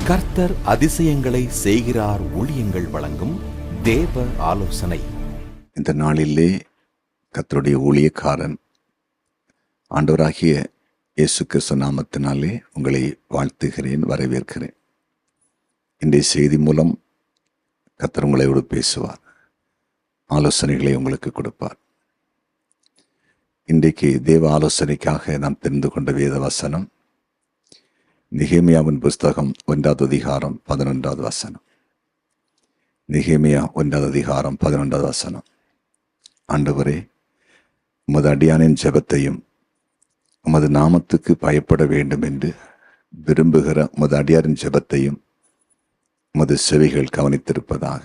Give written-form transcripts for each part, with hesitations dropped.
கர்த்தர் அதிசயங்களை செய்கிறார் ஊழியங்கள் வழங்கும் தேவ ஆலோசனை. இந்த நாளிலே கர்த்தருடைய ஊழியக்காரன் ஆண்டவராகிய இயேசு கிறிஸ்து நாமத்தினாலே உங்களை வாழ்த்துகிறேன், வரவேற்கிறேன். இன்றைய செய்தி மூலம் கர்த்தர் உங்களோடு பேசுவார், ஆலோசனைகளை உங்களுக்கு கொடுப்பார். இன்றைக்கு தேவ ஆலோசனைக்காக நாம் தெரிந்து கொண்ட வேத வசனம் நெகேமியாவின் புஸ்தகம் 1வது அதிகாரம் 11வது வசனம். நெகேமியா 1வது அதிகாரம் 11வது வசனம். ஆண்டவரே, உமது அடியானின் ஜெபத்தையும் உமது நாமத்துக்கு பயப்பட வேண்டும் என்று விரும்புகிற உமது அடியாரின் ஜெபத்தையும் உமது செவிகள் கவனித்திருப்பதாக.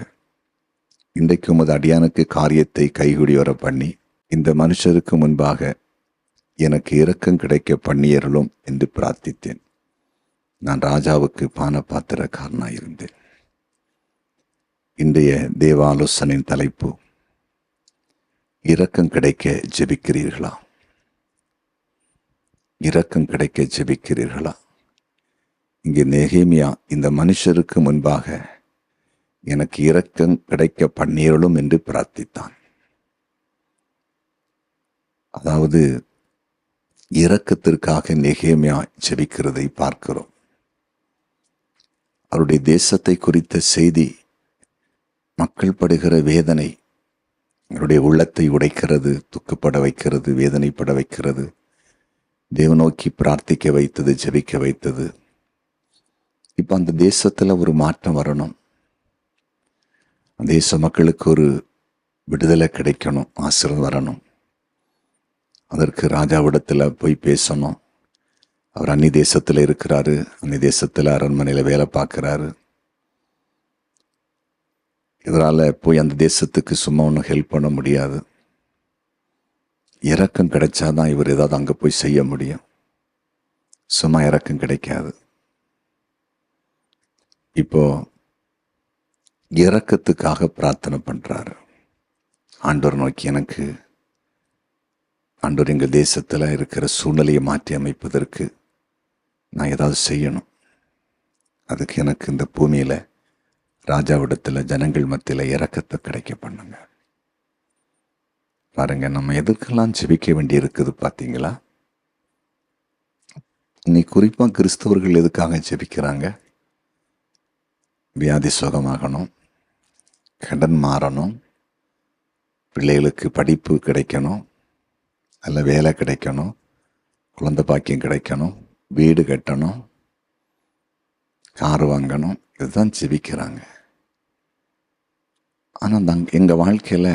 இன்றைக்கு உமது அடியானுக்கு காரியத்தை கைகூடி வர பண்ணி இந்த மனுஷருக்கு முன்பாக எனக்கு இரக்கம் கிடைக்க பண்ணியருளும் என்று பிரார்த்தித்தேன். நான் ராஜாவுக்கு பானபாத்திரக்காரனாயிருந்தேன். இன்றைய தேவ ஆலோசனையின் தலைப்பு, இரக்கம் கிடைக்க ஜெபிக்கிறீர்களா? இரக்கம் கிடைக்க ஜெபிக்கிறீர்களா? இங்கே நெகேமியா இந்த மனுஷருக்கு முன்பாக எனக்கு இரக்கம் கிடைக்க பண்ணியருளும் என்று பிரார்த்தித்தான். அதாவது இரக்கத்திற்காக நெகேமியா ஜெபிக்கிறதை பார்க்கிறோம். அவருடைய தேசத்தை குறித்த செய்தி, மக்கள் படுகிற வேதனை அவருடைய உள்ளத்தை உடைக்கிறது, துக்கப்பட வைக்கிறது, வேதனைப்பட வைக்கிறது, தேவநோக்கி பிரார்த்திக்க வைத்தது, ஜெபிக்க வைத்தது. இப்போ அந்த தேசத்தில் ஒரு மாற்றம் வரணும், தேச மக்களுக்கு ஒரு விடுதலை கிடைக்கணும், ஆசீர்வாதம் வரணும். அதற்கு ராஜாவிடத்தில் போய் பேசணும். அவர் அந்நிய தேசத்தில் இருக்கிறாரு, அந்நிய தேசத்தில் அரண்மனையில் வேலை பார்க்குறாரு. இவரால் போய் அந்த தேசத்துக்கு சும்மா ஒன்றும் ஹெல்ப் பண்ண முடியாது. இரக்கம் கிடைச்சாதான் இவர் ஏதாவது அங்கே போய் செய்ய முடியும். சும்மா இரக்கம் கிடைக்காது. இப்போ இரக்கத்துக்காக பிரார்த்தனை பண்றாரு. ஆண்டவர் நோக்கி, எனக்கு ஆண்டவர் எங்கள் தேசத்தில் இருக்கிற சூழ்நிலையை மாற்றி அமைப்பதற்கு நான் ஏதாவது செய்யணும். அதுக்கு எனக்கு இந்த பூமியில் ராஜாவிடத்தில் ஜனங்கள் மத்தியில் இரக்கத்தை கிடைக்க பண்ணுங்க. பாருங்க, நம்ம எதுக்கெல்லாம் ஜெபிக்க வேண்டி இருக்குது பார்த்தீங்களா? இன்னைக்கு குறிப்பாக கிறிஸ்தவர்கள் எதுக்காக ஜெபிக்கிறாங்க? வியாதி சுகமாகணும், கடன் மாறணும், பிள்ளைகளுக்கு படிப்பு கிடைக்கணும், நல்ல வேலை கிடைக்கணும், குழந்தை பாக்கியம் கிடைக்கணும், வீடு கட்டணும், கார் வாங்கணும். இதுதான் ஜெபிக்கிறாங்க. ஆனால் எங்கள் வாழ்க்கையில்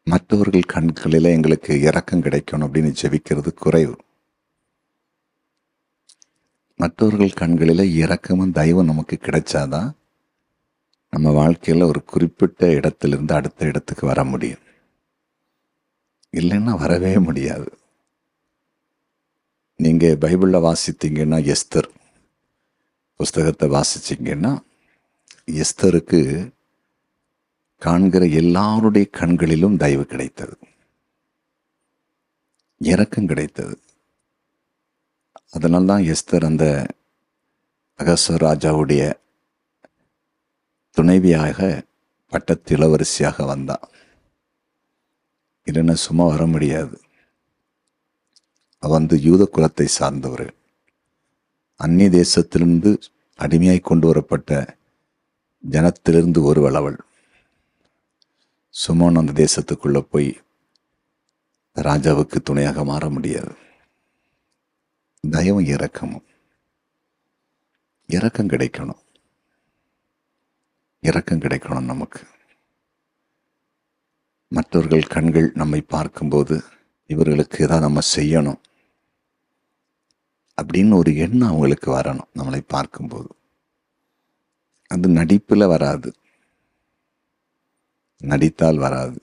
மற்றவர்கள் கண்களில் எங்களுக்கு இரக்கம் கிடைக்கணும் அப்படின்னு ஜெபிக்கிறது குறைவு. மற்றவர்கள் கண்களில் இரக்கமும் தயவும் நமக்கு கிடைச்சாதான் நம்ம வாழ்க்கையில் ஒரு குறிப்பிட்ட இடத்திலிருந்து அடுத்த இடத்துக்கு வர முடியும். இல்லைன்னா வரவே முடியாது. நீங்கள் பைபிளில் வாசித்தீங்கன்னா, எஸ்தர் புஸ்தகத்தை வாசிச்சிங்கன்னா, எஸ்தருக்கு காண்கிற எல்லாருடைய கண்களிலும் தயவு கிடைத்தது, இரக்கம் கிடைத்தது. அதனால்தான் எஸ்தர் அந்த அகஸ்வேரு ராஜாவுடைய துணைவியாக பட்டத்து இளவரசியாக வந்தா. இல்லைன்னா சும்மா வர முடியாது. வந்து யூத குலத்தை சார்ந்தவர், அந்நிய தேசத்திலிருந்து அடிமையாய் கொண்டு வரப்பட்ட ஜனத்திலிருந்து ஒருவள் அவள். சும்மா அந்த தேசத்துக்குள்ள போய் ராஜாவுக்கு துணையாக மாற முடியாது. தயவும் இரக்கமும். இரக்கம் கிடைக்கணும், இரக்கம் கிடைக்கணும் நமக்கு. மற்றவர்கள் கண்கள் நம்மை பார்க்கும்போது இவர்களுக்கு ஏதாவது நம்ம செய்யணும் அப்படின்னு ஒரு எண்ணம் அவங்களுக்கு வரணும். நம்மளை பார்க்கும்போது அது நடிப்பில் வராது, நடித்தால் வராது.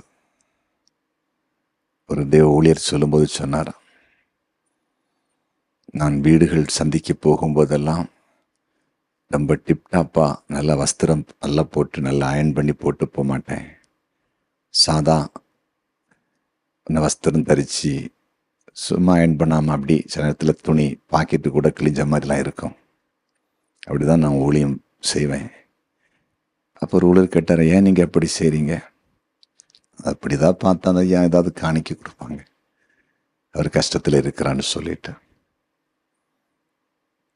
ஒரு தேவ ஊழியர் சொல்லும்போது சொன்னார், நான் வீடுகள் சந்திக்க போகும்போதெல்லாம் ரொம்ப டிப்டாப்பா நல்ல வஸ்திரம் நல்லா போட்டு நல்லா அயன் பண்ணி போட்டு போக மாட்டேன். சாதா வஸ்திரம் தரித்து சும்மா அயன் பண்ணாமல் அப்படி சில நேரத்தில் துணி பாக்கெட்டு கூட கிழிஞ்ச மாதிரிலாம் இருக்கும். அப்படிதான் நான் ஊழியம் செய்வேன். அப்போ ஒரு ஊழியர் கேட்டார், ஏன் நீங்கள் அப்படி செய்கிறீங்க? அப்படிதான் பார்த்தா அந்த ஐயா ஏதாவது காணிக்க கொடுப்பாங்க, அவர் கஷ்டத்தில் இருக்கிறான்னு சொல்லிட்டு.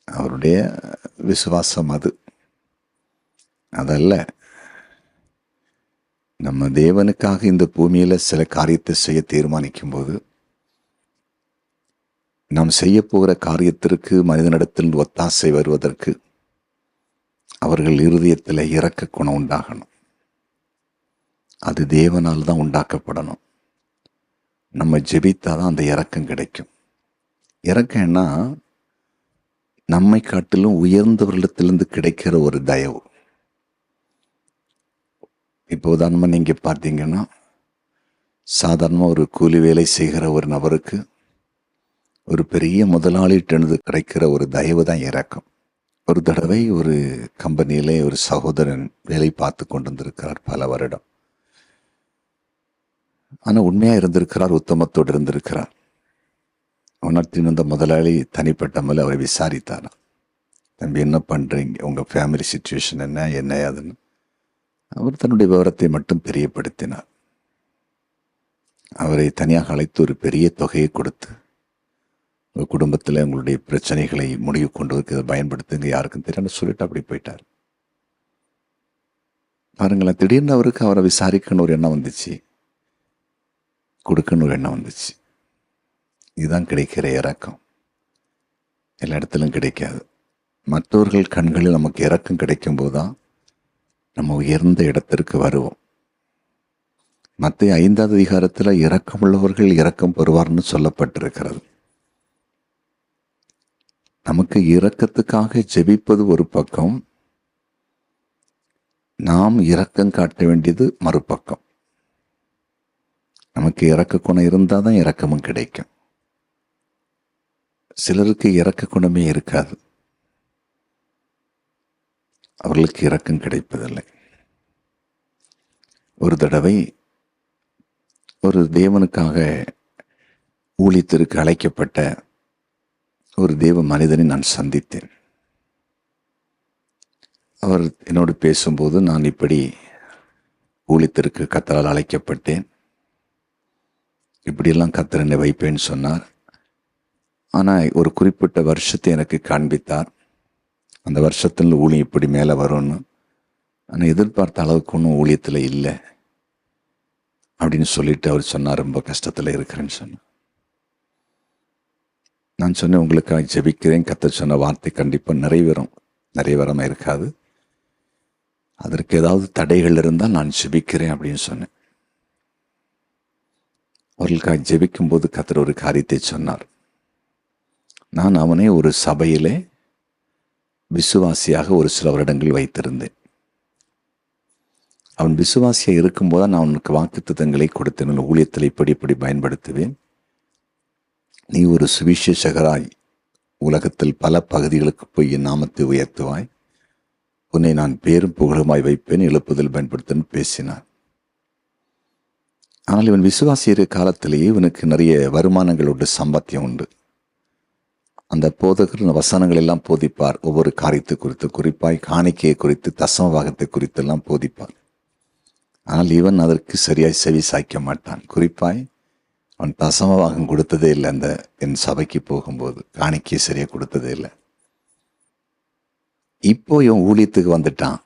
அவருடைய விசுவாசம் அது. அதல்ல, நம்ம தேவனுக்காக இந்த பூமியில சில காரியத்தை செய்ய தீர்மானிக்கும் போது, நாம் செய்ய போகிற காரியத்திற்கு மனிதனிடத்தில் ஒத்தாசை வருவதற்கு அவர்கள் இருதயத்தில் இரக்க குணம் உண்டாகணும். அது தேவனால் தான் உண்டாக்கப்படணும். நம்ம ஜெபித்தாதான் அந்த இரக்கம் கிடைக்கும். இரக்கம்னா நம்மை காட்டிலும் உயர்ந்தவர்களிடத்திலிருந்து கிடைக்கிற ஒரு தயவு. இப்போ உதாரணமாக நீங்கள் பார்த்தீங்கன்னா, சாதாரணமாக ஒரு கூலி வேலை செய்கிற ஒரு நபருக்கு ஒரு பெரிய முதலாளிகிட்டேருந்து கிடைக்கிற ஒரு தயவு தான் இரக்கம். ஒரு தடவை ஒரு கம்பெனியிலே ஒரு சகோதரன் வேலை பார்த்து கொண்டு வந்திருக்கிறார் பல வருடம். ஆனால் உண்மையாக இருந்திருக்கிறார், உத்தமத்தோடு இருந்திருக்கிறார். உணர்த்தின் வந்த முதலாளி தனிப்பட்ட மேலே அவரை விசாரித்தாராம். தம்பி, என்ன பண்ணுறீங்க, உங்கள் ஃபேமிலி சுச்சுவேஷன் என்ன அதுன்னு. அவர் தன்னுடைய விவரத்தை மட்டும் தெரியப்படுத்தினார். அவரை தனியாக அழைத்து ஒரு பெரிய தொகையை கொடுத்து, உங்கள் குடும்பத்தில் உங்களுடைய பிரச்சனைகளை முடிவு கொண்டு வந்து பயன்படுத்துங்க, யாருக்கும் தெரியாதுன்னு சொல்லிட்டு அப்படி போயிட்டார். பாருங்களேன், திடீர்னு அவருக்கு அவரை விசாரிக்கணும் ஒரு எண்ணம் வந்துச்சு, கொடுக்கணும் ஒரு எண்ணம் வந்துச்சு. இதுதான் கிடைக்கிற இரக்கம். எல்லா இடத்திலும் கிடைக்காது. மற்றவர்கள் கண்களில் நமக்கு இரக்கம் கிடைக்கும் போதுதான் நம்ம உயர்ந்த இடத்திற்கு வருவோம். மத்தேயு 5வது அதிகாரத்தில் இரக்கமுள்ளவர்கள் இரக்கம் பெறுவார்னு சொல்லப்பட்டிருக்கிறது. நமக்கு இரக்கத்துக்காக ஜெபிப்பது ஒரு பக்கம், நாம் இரக்கம் காட்ட வேண்டியது மறுபக்கம். நமக்கு இரக்க குணம் இருந்தால் தான் இரக்கமும் கிடைக்கும். சிலருக்கு இரக்க குணமே இருக்காது, அவர்களுக்கு இரக்கம் கிடைப்பதில்லை. ஒரு தடவை ஒரு தேவனுக்காக ஊழியத்திற்கு அழைக்கப்பட்ட ஒரு தேவ மனிதனை நான் சந்தித்தேன். அவர் என்னோடு பேசும்போது, நான் இப்படி ஊழியத்திற்கு கர்த்தரால் அழைக்கப்பட்டேன், இப்படியெல்லாம் கர்த்தர் என்னை வைப்பேன்னு சொன்னார். ஆனால் ஒரு குறிப்பிட்ட வருஷத்தை எனக்கு காண்பித்தார். அந்த வருஷத்தில் ஊழியம் இப்படி மேலே வரும்னு. ஆனால் எதிர்பார்த்த அளவுக்கு ஒன்றும் ஊழியத்தில் இல்லை அப்படின்னு சொல்லிட்டு அவர் சொன்னார், ரொம்ப கஷ்டத்தில் இருக்கிறேன்னு சொன்னார். நான் சொன்னேன், உங்களுக்காக ஜெபிக்கிறேன், கர்த்தர் சொன்ன வார்த்தை கண்டிப்பாக நிறைவேறாமல் இருக்காது, அதற்கு ஏதாவது தடைகள் இருந்தால் நான் ஜெபிக்கிறேன் அப்படின்னு சொன்னேன். அவர்களுக்காக ஜெபிக்கும் போது கர்த்தர் ஒரு காரியத்தை சொன்னார். நான் அவனை ஒரு சபையிலே விசுவாசியாக ஒரு சில வருடங்கள் வைத்திருந்தேன். அவன் விசுவாசியாக இருக்கும்போது நான் அவனுக்கு வாக்குத்தத்தங்களை கொடுத்தேன், ஊழியத்தில் இப்படி பயன்படுத்துவேன், நீ ஒரு சுவிசேஷகராய் உலகத்தில் பல பகுதிகளுக்கு போய் என் நாமத்தை உயர்த்துவாய், உன்னை நான் பேரும் புகழுமாய் வைப்பேன், எழுப்புதல் பயன்படுத்தன்னு பேசினான். ஆனால் இவன் விசுவாசி இருக்க காலத்திலேயே இவனுக்கு நிறைய வருமானங்கள் உண்டு, சம்பாத்தியம் உண்டு. அந்த போதகர் வசனங்கள் எல்லாம் போதிப்பார், ஒவ்வொரு காரியத்தை குறித்து, குறிப்பாய் காணிக்கையை குறித்து, தசமபாகத்தை குறித்து எல்லாம் போதிப்பார். ஆனால் இவன் அதற்கு சரியாய் செவி சாய்க்க மாட்டான். குறிப்பாய் அவன் தசமபாகம் கொடுத்ததே இல்லை. அந்த என் சபைக்கு போகும்போது காணிக்கையை சரியாக கொடுத்ததே இல்லை. இப்போ இவன் ஊழியத்துக்கு வந்துட்டான்,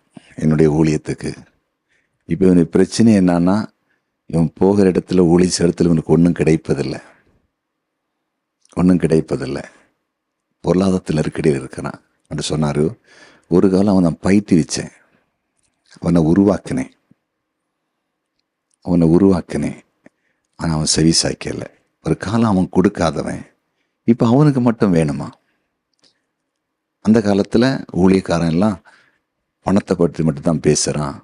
என்னுடைய ஊழியத்துக்கு. இப்போ இவனுக்கு பிரச்சனை என்னன்னா, இவன் போகிற இடத்துல ஊழிய இடத்துல இவனுக்கு ஒன்றும் கிடைப்பதில்லை. பொருளாதாரத்தில் நெருக்கடியில் இருக்கிறான். அப்படி சொன்னார். ஒரு காலம் அவனை பயிற்றுவிச்சேன், அவனை உருவாக்கினேன். ஆனால் அவன் செவி சாய்க்கல. ஒரு காலம் அவன் கொடுக்காதவன், இப்போ அவனுக்கு மட்டும் வேணுமா? அந்த காலத்தில் ஊழியக்காரன் எல்லாம் பணத்தை பற்றி மட்டும்தான் பேசுகிறான்.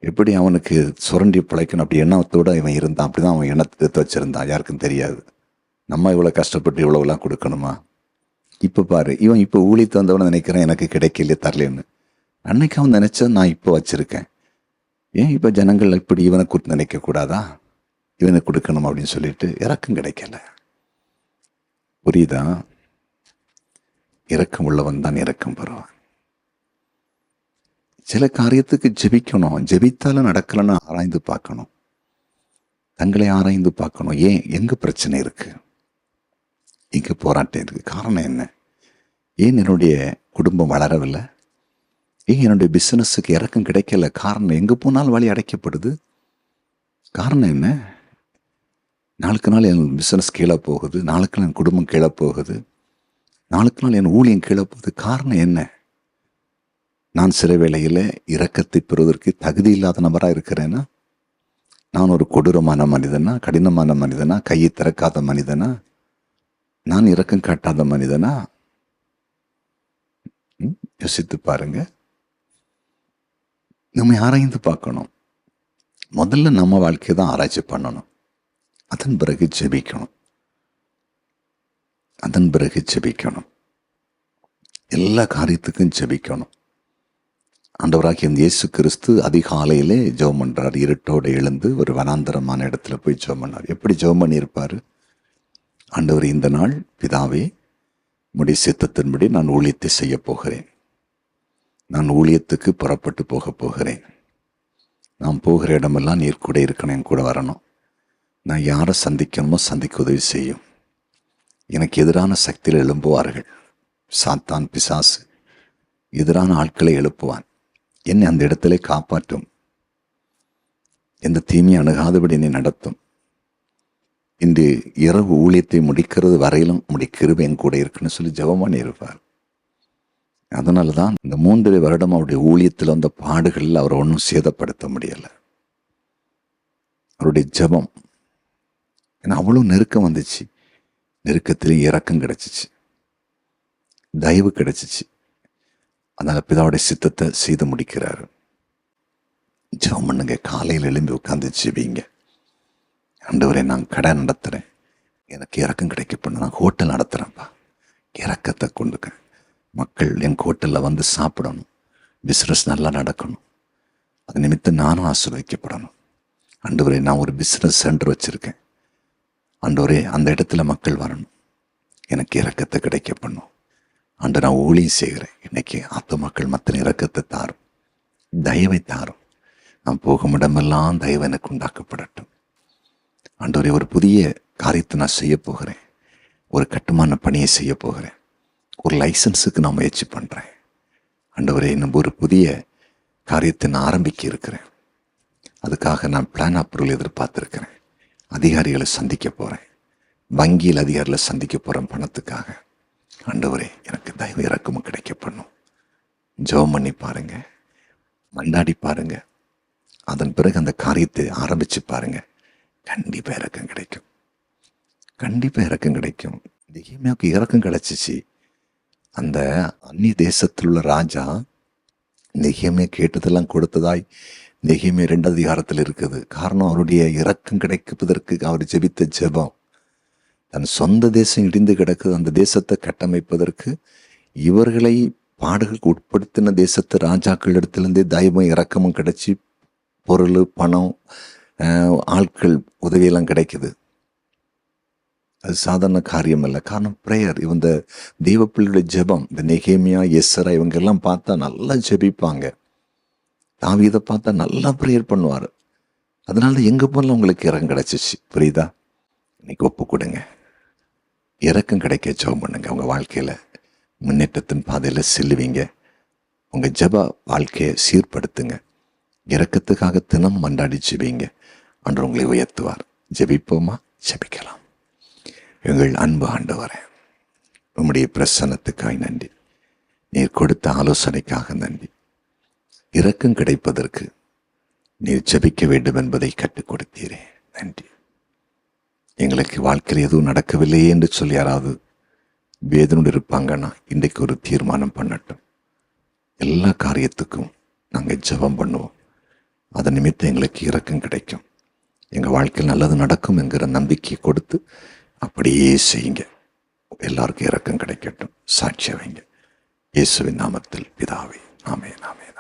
எப்படி அவனுக்கு சுரண்டி பிழைக்கணும் அப்படி எண்ணத்தோடு இவன் இருந்தான். அப்படி தான் அவன் எண்ணத்தை எடுத்து வச்சுருந்தான், யாருக்கும் தெரியாது. நம்ம இவ்வளோ கஷ்டப்பட்டு இவ்வளோலாம் கொடுக்கணுமா? இப்போ பாரு, இவன் இப்போ ஊழியத்து வந்தவன நினைக்கிறேன் எனக்கு கிடைக்கலையே, தரலன்னு. அன்னைக்கு அவன் நினைச்சா நான் இப்போ வச்சிருக்கேன். ஏன் இப்போ ஜனங்கள் இப்படி இவனை குறித்து நினைக்கக்கூடாதா? இவனுக்கு கொடுக்கணும் அப்படின்னு சொல்லிட்டு இரக்கம் கிடைக்கல. புரியுதா? இரக்கம் உள்ளவன் தான் இரக்கம் பெறுவான். சில காரியத்துக்கு ஜெபிக்கணும். ஜெபித்தாலும் நடக்கலைன்னு ஆராய்ந்து பார்க்கணும். தங்களை ஆராய்ந்து பார்க்கணும். ஏன், எங்க பிரச்சனை இருக்கு, எங்க போராட்டம் இருக்கு, காரணம் என்ன? ஏன் என்னுடைய குடும்பம் வளரவில்லை? ஏன் என்னுடைய பிசினஸுக்கு இறக்கம் கிடைக்கல? காரணம், எங்க போனாலும் வழி அடைக்கப்படுது. காரணம் என்ன? நாளுக்கு நாள் என் பிசினஸ் கீழே போகுது, நாளுக்கு நாள் என் குடும்பம் கீழே போகுது, நாளுக்கு நாள் என் ஊழியம் கீழே போகுது. காரணம் என்ன? நான் சில வேளையில் இரக்கத்தை பெறுவதற்கு தகுதி இல்லாத நபராக இருக்கிறேன்னா? நான் ஒரு கொடூரமான மனிதனா, கடினமான மனிதனா, கையை திறக்காத மனிதனா, நான் இரக்கம் காட்டாத மனிதனா? யோசித்து பாருங்க. நம்ம ஆராய்ந்து பார்க்கணும். முதல்ல நம்ம வாழ்க்கையை தான் ஆராய்ச்சி பண்ணணும். அதன் பிறகு ஜெபிக்கணும். எல்லா காரியத்துக்கும் ஜெபிக்கணும். ஆண்டவராகிய இயேசு கிறிஸ்து அதிகாலையிலே ஜெபம் பண்றார். இருட்டோடு எழுந்து ஒரு வனாந்தரமான இடத்துல போய் ஜெபம் பண்ணார். எப்படி ஜெபம் பண்ணியிருப்பாரு? ஆண்டவர், இந்த நாள் பிதாவே உம்முடைய சித்தத்தின்படி நான் ஊழியத்தை செய்ய போகிறேன். நான் ஊழியத்துக்கு புறப்பட்டு போகிறேன். நான் போகிற இடமெல்லாம் நீர் கூட இருக்கணும், என் கூட வரணும். நான் யாரை சந்திக்கணுமோ சந்திக்க உதவி செய்யும். எனக்கு எதிரான சக்தியில் எழும்புவார்கள். சாத்தான், பிசாசு எதிரான ஆட்களை எழுப்புவான். என்னை அந்த இடத்துல காப்பாற்றும். எந்த தீமையை அணுகாதபடி என்னை நடத்தும். இன்று இரவு ஊழியத்தை முடிக்கிறது வரையிலும் உம்முடைய கிருபை என் கூட இருக்குன்னு சொல்லி ஜெபம் பண்ணி இருப்பார். அதனால தான் இந்த 3 வருடம் அவருடைய ஊழியத்தில் வந்த பாடுகளில் அவரை ஒன்றும் சேதப்படுத்த முடியலை. அவருடைய ஜெபம், ஏன்னா அவ்வளோ நெருக்கம் வந்துச்சு. நெருக்கத்திலே இரக்கம் கிடைச்சிச்சு, தயவு கிடைச்சிச்சு. அதனால பிதாவுடைய சித்தத்தை செய்து முடிக்கிறாரு. ஜெபம் பண்ணுங்க. காலையில் எழும்பி உட்காந்து ஜெபிங்க. ஆண்டவரே, நான் கடை நடத்துகிறேன், எனக்கு இறக்கம் கிடைக்க பண்ண. நான் ஹோட்டல் நடத்துகிறேன்ப்பா, இறக்கத்தை கொண்டுக்க. மக்கள் என் ஹோட்டலில் வந்து சாப்பிடணும், பிஸ்னஸ் நல்லா நடக்கணும். அது நிமித்தம் நானும் ஆசீர்வதிக்கப்படணும். ஆண்டவரே, நான் ஒரு பிஸ்னஸ் சென்டர் வச்சுருக்கேன். ஆண்டவரே, அந்த இடத்துல மக்கள் வரணும், எனக்கு இறக்கத்தை கிடைக்க பண்ணும். ஆண்டு, நான் ஊழியம் செய்கிறேன். இன்னைக்கு ஆத்த மக்கள் மற்ற இறக்கத்தை தாரும், தயவை தாரும். நான் போகும் இடமெல்லாம் தயவு எனக்கு உண்டாக்கப்படட்டும். ஆண்டவரே, ஒரு புதிய காரியத்தை நான் செய்ய போகிறேன். ஒரு கட்டுமான பணியை செய்ய போகிறேன். ஒரு லைசன்ஸுக்கு நான் முயற்சி பண்ணுறேன். ஆண்டவரே, இன்னும் ஒரு புதிய காரியத்தை நான் ஆரம்பிக்க இருக்கிறேன். அதுக்காக நான் பிளான் அப்ரூவல் எதிர்பார்த்துருக்கிறேன். அதிகாரிகளை சந்திக்க போகிறேன். வங்கியில் அதிகாரிகளை சந்திக்க போகிறேன் பணத்துக்காக. ஆண்டவரே, எனக்கு தயவு இறக்கமும் கிடைக்க பண்ணும். ஜெபம் பண்ணி பாருங்க, மண்டாடி பாருங்க. அதன் பிறகு அந்த காரியத்தை ஆரம்பிச்சு பாருங்க. கண்டிப்பாக இறக்கம் கிடைக்கும். கண்டிப்பாக இறக்கம் கிடைக்கும். நெகேமியாவுக்கு இறக்கம் கிடைச்சிச்சு. அந்த அந்நிய தேசத்தில் உள்ள ராஜா நெகேமியா கேட்டதெல்லாம் கொடுத்ததாய் நெகேமியா 2 அதிகாரத்தில் இருக்குது. காரணம், அவருடைய இறக்கம் கிடைப்பதற்கு அவர் ஜெபித்த ஜெபம். தன் சொந்த தேசம் இடிந்து கிடக்குது, அந்த தேசத்தை கட்டமைப்பதற்கு இவர்களை பாடுகளுக்கு உட்படுத்தின தேசத்து ராஜாக்களிடத்திலிருந்தே தயவும் இறக்கமும் கிடைச்சி பொருள், பணம், ஆட்கள் உதவியெல்லாம் கிடைக்குது. அது சாதாரண காரியம் இல்லை. காரணம், பிரேயர். இவங்க தெய்வ பிள்ளையுடைய ஜெபம். இந்த நெகேமியா, எஸ்ரா இவங்க எல்லாம் பார்த்தா நல்லா ஜெபிப்பாங்க. தாவீதை பார்த்தா நல்லா ப்ரேயர் பண்ணுவார். அதனால எங்கே போனாலும் உங்களுக்கு இறக்கம் கிடைச்சிச்சு. புரியுதா? இன்னைக்கு ஒப்பு கொடுங்க. இறக்கம் கிடைக்க ஜெபம் பண்ணுங்க. உங்கள் வாழ்க்கையில் முன்னேற்றத்தின் பாதையில் செல்லுவீங்க. உங்கள் ஜெப வாழ்க்கையை சீர்படுத்துங்க. இறக்கத்துக்காக தினம் மண்டாடி ஜெபிங்க. அன்று உங்களை உயர்த்துவார். ஜெபிப்போமா? ஜெபிக்கலாம். எங்கள் அன்பு ஆண்டவரே, உம்முடைய பிரசன்னத்துக்காய் நன்றி. நீர் கொடுத்த ஆலோசனைக்காக நன்றி. இரக்கம் கிடைப்பதற்கு நீர் ஜெபிக்க வேண்டும் என்பதை கற்றுக் கொடுத்தீரே, நன்றி. எங்களுக்கு வாழ்க்கையில் எதுவும் நடக்கவில்லையே என்று சொல்லி யாராவது வேதனோடு இருப்பாங்கன்னா இன்றைக்கு ஒரு தீர்மானம் பண்ணட்டும். எல்லா காரியத்துக்கும் நாங்கள் ஜெபம் பண்ணுவோம். அதன் நிமித்தம் எங்களுக்கு இரக்கம் கிடைக்கும். எங்கள் வாழ்க்கையில் நல்லது நடக்கும் என்கிற நம்பிக்கையை கொடுத்து அப்படியே செய்யுங்க. எல்லாருக்கும் இரக்கம் கிடைக்கட்டும். சாட்சிய வைங்க. இயேசுவின் நாமத்தில் பிதாவே, ஆமென், ஆமென்.